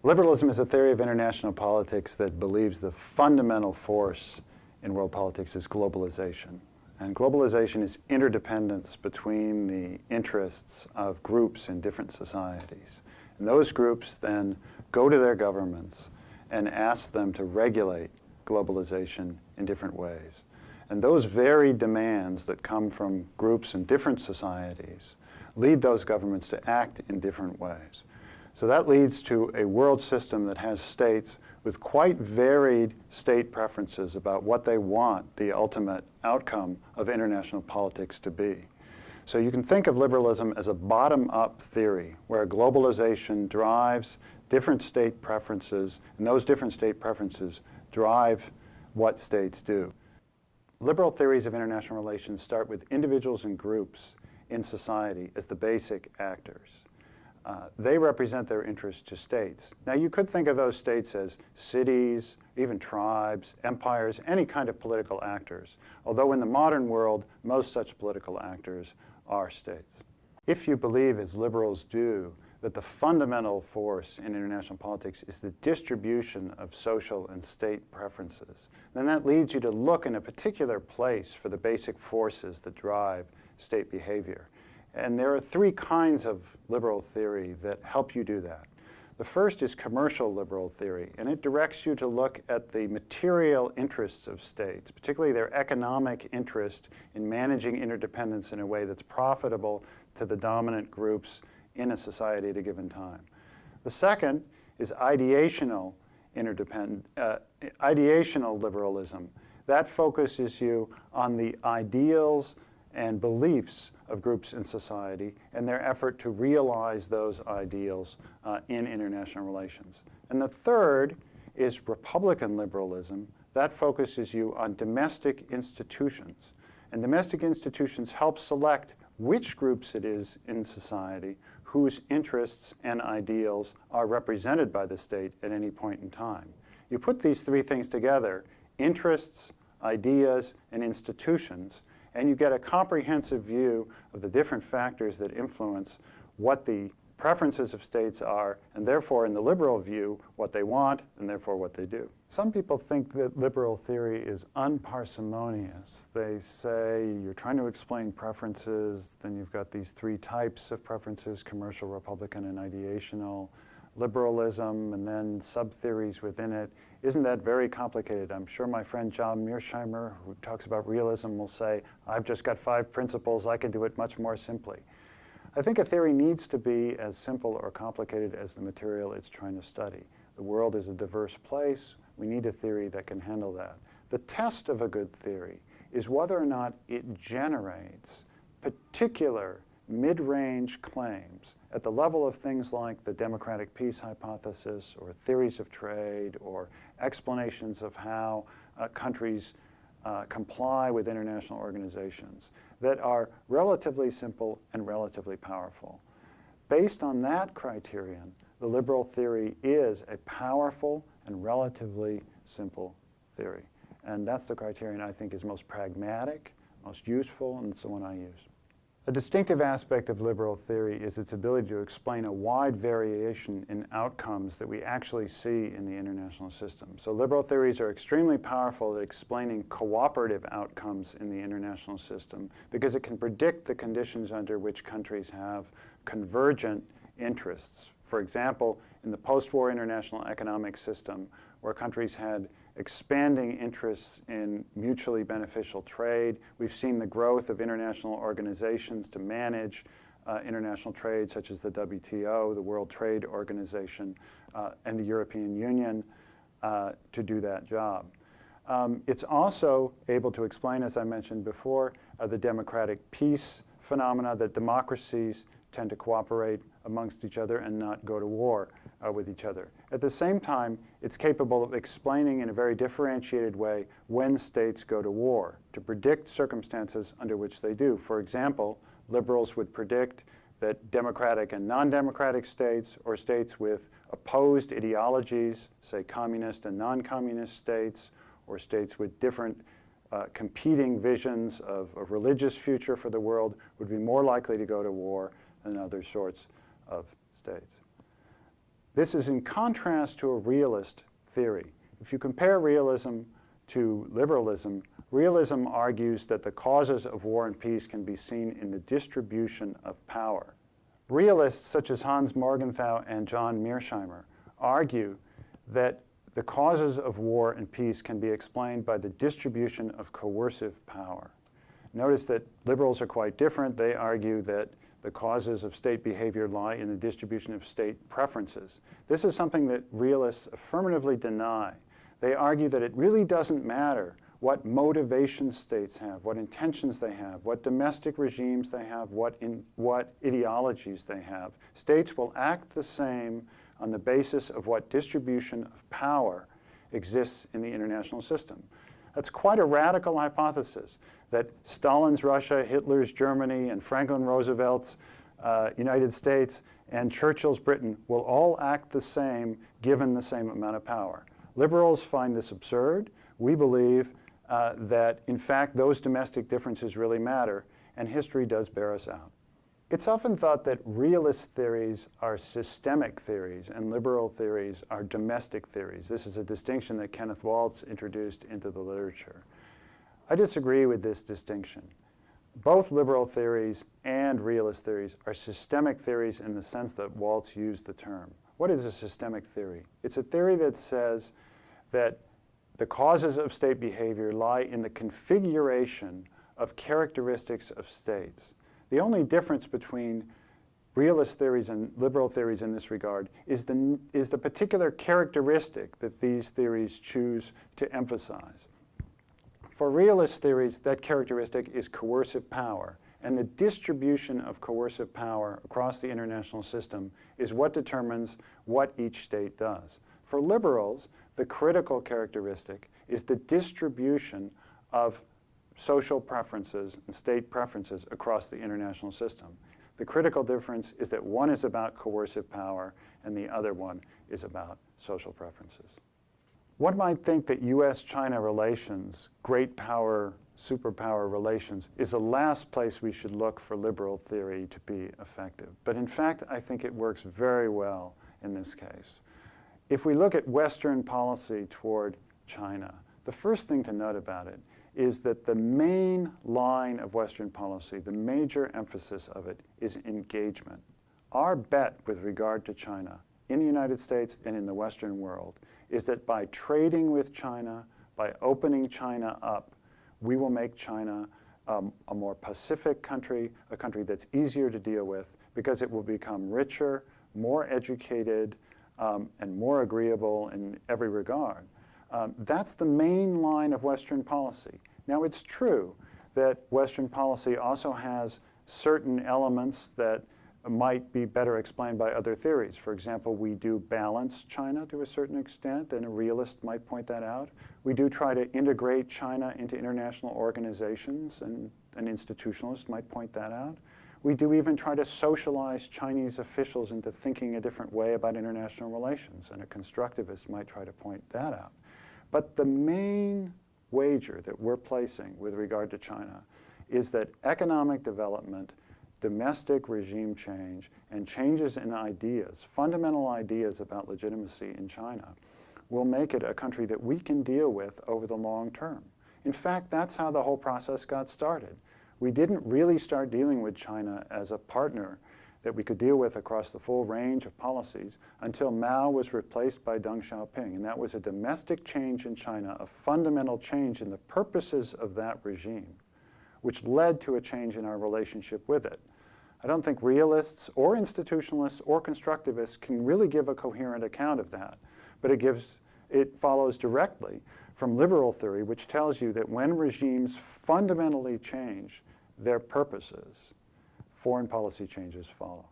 Liberalism is a theory of international politics that believes the fundamental force in world politics is globalization. And globalization is interdependence between the interests of groups in different societies. And those groups then go to their governments and ask them to regulate globalization in different ways. And those varied demands that come from groups in different societies lead those governments to act in different ways. So that leads to a world system that has states with quite varied state preferences about what they want the ultimate outcome of international politics to be. So you can think of liberalism as a bottom-up theory where globalization drives different state preferences, and those different state preferences drive what states do. Liberal theories of international relations start with individuals and groups in society as the basic actors. They represent their interests to states. Now you could think of those states as cities, even tribes, empires, any kind of political actors, although in the modern world, most such political actors are states. If you believe, as liberals do, that the fundamental force in international politics is the distribution of social and state preferences, then that leads you to look in a particular place for the basic forces that drive state behavior. And there are three kinds of liberal theory that help you do that. The first is commercial liberal theory, and it directs you to look at the material interests of states, particularly their economic interest in managing interdependence in a way that's profitable to the dominant groups in a society at a given time. The second is ideational liberalism. That focuses you on the ideals and beliefs of groups in society and their effort to realize those ideals in international relations. And the third is Republican liberalism. That focuses you on domestic institutions. And domestic institutions help select which groups it is in society whose interests and ideals are represented by the state at any point in time. You put these three things together, interests, ideas, and institutions, and you get a comprehensive view of the different factors that influence what the preferences of states are, and therefore, in the liberal view, what they want, and therefore what they do. Some people think that liberal theory is unparsimonious. They say you're trying to explain preferences, then you've got these three types of preferences, commercial, Republican, and ideational. Liberalism, and then sub-theories within it. Isn't that very complicated? I'm sure my friend John Mearsheimer, who talks about realism, will say, I've just got 5 principles, I can do it much more simply. I think a theory needs to be as simple or complicated as the material it's trying to study. The world is a diverse place. We need a theory that can handle that. The test of a good theory is whether or not it generates particular mid-range claims at the level of things like the democratic peace hypothesis or theories of trade or explanations of how countries comply with international organizations that are relatively simple and relatively powerful. Based on that criterion, the liberal theory is a powerful and relatively simple theory. And that's the criterion I think is most pragmatic, most useful, and it's the one I use. A distinctive aspect of liberal theory is its ability to explain a wide variation in outcomes that we actually see in the international system. So liberal theories are extremely powerful at explaining cooperative outcomes in the international system because it can predict the conditions under which countries have convergent interests. For example, in the post-war international economic system, where countries had expanding interests in mutually beneficial trade. We've seen the growth of international organizations to manage international trade, such as the WTO, the World Trade Organization, and the European Union to do that job. It's also able to explain, as I mentioned before, the democratic peace phenomena, that democracies tend to cooperate amongst each other and not go to war with each other. At the same time, it's capable of explaining in a very differentiated way when states go to war, to predict circumstances under which they do. For example, liberals would predict that democratic and non-democratic states, or states with opposed ideologies, say communist and non-communist states, or states with different competing visions of a religious future for the world, would be more likely to go to war than other sorts of states. This is in contrast to a realist theory. If you compare realism to liberalism, realism argues that the causes of war and peace can be seen in the distribution of power. Realists such as Hans Morgenthau and John Mearsheimer argue that the causes of war and peace can be explained by the distribution of coercive power. Notice that liberals are quite different. They argue that the causes of state behavior lie in the distribution of state preferences. This is something that realists affirmatively deny. They argue that it really doesn't matter what motivations states have, what intentions they have, what domestic regimes they have, what ideologies they have. States will act the same on the basis of what distribution of power exists in the international system. That's quite a radical hypothesis, that Stalin's Russia, Hitler's Germany, and Franklin Roosevelt's United States and Churchill's Britain will all act the same given the same amount of power. Liberals find this absurd. We believe that, in fact, those domestic differences really matter, and history does bear us out. It's often thought that realist theories are systemic theories and liberal theories are domestic theories. This is a distinction that Kenneth Waltz introduced into the literature. I disagree with this distinction. Both liberal theories and realist theories are systemic theories in the sense that Waltz used the term. What is a systemic theory? It's a theory that says that the causes of state behavior lie in the configuration of characteristics of states. The only difference between realist theories and liberal theories in this regard is the particular characteristic that these theories choose to emphasize. For realist theories, that characteristic is coercive power, and the distribution of coercive power across the international system is what determines what each state does. For liberals, the critical characteristic is the distribution of social preferences and state preferences across the international system. The critical difference is that one is about coercive power and the other one is about social preferences. One might think that US-China relations, great power, superpower relations, is the last place we should look for liberal theory to be effective. But in fact, I think it works very well in this case. If we look at Western policy toward China, the first thing to note about it is that the main line of Western policy, the major emphasis of it, is engagement. Our bet with regard to China in the United States and in the Western world is that by trading with China, by opening China up, we will make China a more pacific country, a country that's easier to deal with, because it will become richer, more educated, and more agreeable in every regard. That's the main line of Western policy. Now, it's true that Western policy also has certain elements that might be better explained by other theories. For example, we do balance China to a certain extent, and a realist might point that out. We do try to integrate China into international organizations, and an institutionalist might point that out. We do even try to socialize Chinese officials into thinking a different way about international relations, and a constructivist might try to point that out. But the main wager that we're placing with regard to China is that economic development, domestic regime change, and changes in ideas, fundamental ideas about legitimacy in China, will make it a country that we can deal with over the long term. In fact, that's how the whole process got started. We didn't really start dealing with China as a partner that we could deal with across the full range of policies until Mao was replaced by Deng Xiaoping. And that was a domestic change in China, a fundamental change in the purposes of that regime, which led to a change in our relationship with it. I don't think realists or institutionalists or constructivists can really give a coherent account of that, but it follows directly from liberal theory, which tells you that when regimes fundamentally change their purposes, foreign policy changes follow.